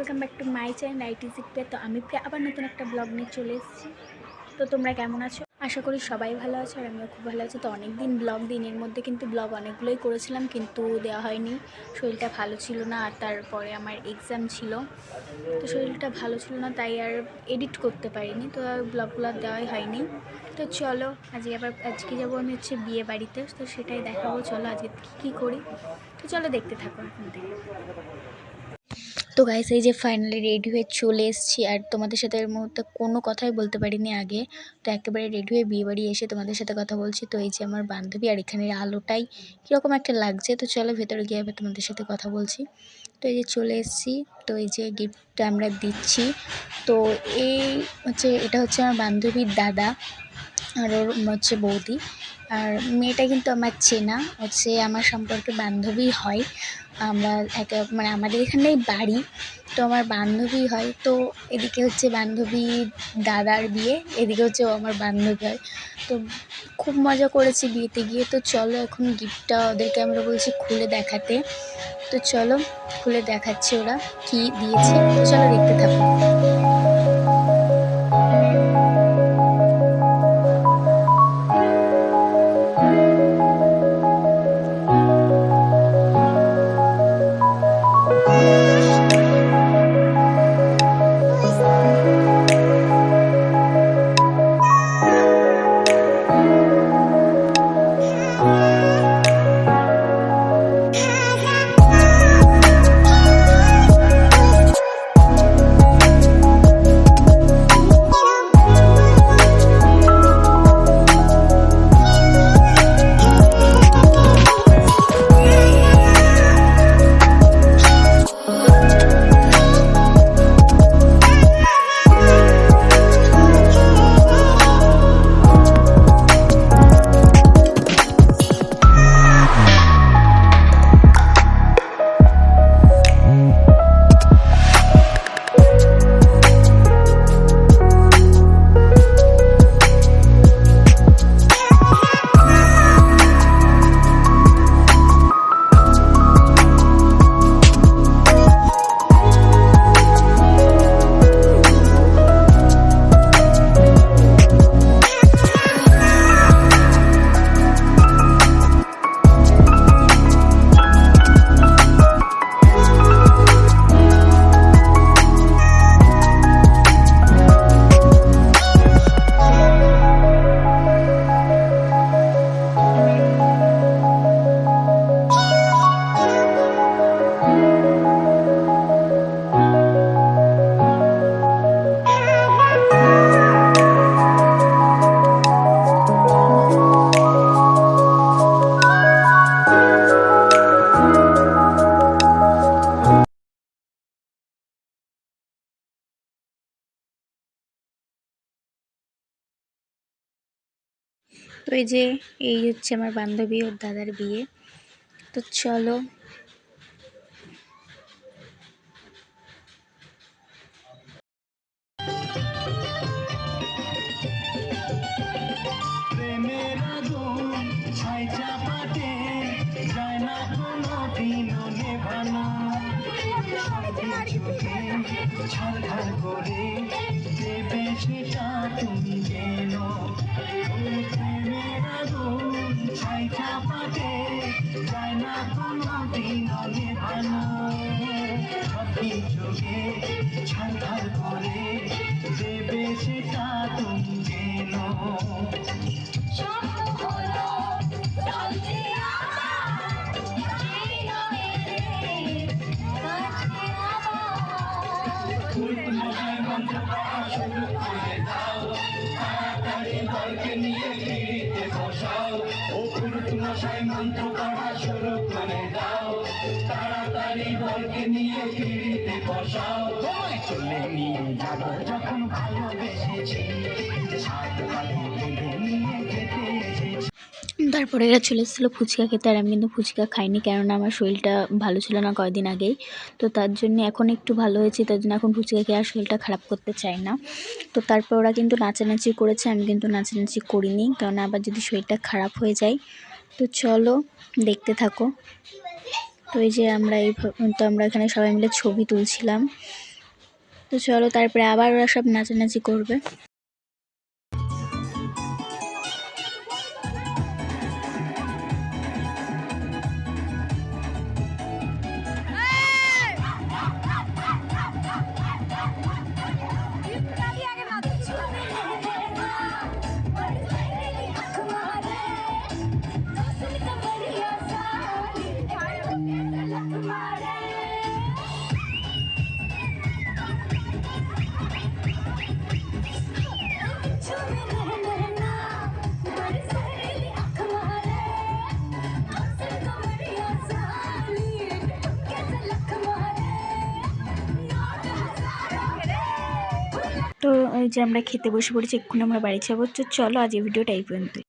Welcome back to my channel ITC Priya. তো আমি প্রিয়া আবার নতুন একটা ব্লগ নিয়ে চলে এসেছি। তো তোমরা কেমন আছো? আশা করি সবাই ভালো আছো আর আমিও খুব ভালো আছি। তো অনেক দিন ব্লগ দিনের মধ্যে কিন্তু ব্লগ অনেকগুলোই করেছিলাম, কিন্তু দেওয়া হয়নি। শরীরটা ভালো ছিল না, আর তারপরে আমার এক্সাম ছিল। তো শরীরটা ভালো ছিল না, তাই আর এডিট করতে পারিনি, তো আর ব্লগগুলো দেওয়াই হয়নি। তো চলো আজকে যাবো আমি হচ্ছে বিয়ে বাড়িতে, তো সেটাই দেখাবো। চলো আজকে কী করি, তো চলো দেখতে থাকো এখন থেকে। তো গাইস, এই যে ফাইনালি রেডি হয়ে চলে এসেছি, আর তোমাদের সাথে এর মুহূর্তে কোনো কথাই বলতে পারিনি আগে। তো একেবারে রেডি হয়ে বিয়ে বাড়ি এসে তোমাদের সাথে কথা বলছি। তো এই যে আমার বান্ধবী, আর এখানের আলোটাই কীরকম একটা লাগছে। তো চলো ভেতরে গিয়ে আবার তোমাদের সাথে কথা বলছি। তো এই যে চলে এসেছি, তো এই যে গিফটটা আমরা দিচ্ছি। তো এটা হচ্ছে আমার বান্ধবীর দাদা, আর ওর হচ্ছে বৌদি। আর মেয়েটা কিন্তু আমার চেনা, হচ্ছে আমার সম্পর্কে বান্ধবী হয়। আমরা মানে আমাদের এখানেই বাড়ি, তো আমার বান্ধবী হয়। তো এদিকে হচ্ছে বান্ধবী দাদার বিয়ে, এদিকে হচ্ছে ও আমার বান্ধবী হয়। তো খুব মজা করেছি বিয়েতে গিয়ে। তো চলো এখন গিফটটা ওদেরকে আমরা বলছি খুলে দেখাতে। তো চলো খুলে দেখাচ্ছে ওরা কি দিয়েছে। তো চলো দেখতে থাকো। তো এই হচ্ছে আমার বান্ধবী, ওর দাদার বিয়ে। তো চলো। ছাড়খাড় করে দেবে সেটা তুমি যেন প্রেমের আগুন ছাই চাপাতে যায় না কোনো দিন নেভানো সবই চোখে ছাড়খাড় করে দেবে সেটা তুমি যেন নিয়ে ফিরিতে বসাও ও পুরুষ মশাই মন্ত্র পড়া শুরু করে দাও তাড়াতাড়ি বলকে নিয়ে ফিরিতে বসাও তোমায় চলে নিয়ে যাব যখন ভালোবেসেছি তারপরে এরা চলে এসেছিলো ফুচকা খেতে, আর আমি কিন্তু ফুচকা খাইনি, কেননা আমার শরীরটা ভালো ছিল না কয়েকদিন আগেই। তো তার জন্য এখন একটু ভালো হয়েছে, তার জন্য এখন ফুচকা খেয়ে আর শরীরটা খারাপ করতে চাই না। তো তারপর ওরা কিন্তু নাচানাচি করেছে, আমি কিন্তু নাচানাচি করিনি, কারণ আবার যদি শরীরটা খারাপ হয়ে যায়। তো চলো দেখতে থাকো। তো এই যে আমরা এখানে সবাই মিলে ছবি তুলছিলাম। তো চলো তারপরে আবার ওরা সব নাচানাচি করবে। তো ওই যে আমরা খেতে বসে পড়েছি, এক্ষুনি আমরা বাড়ি যাবো। তো চলো আজ এই ভিডিওটা এই পর্যন্তই।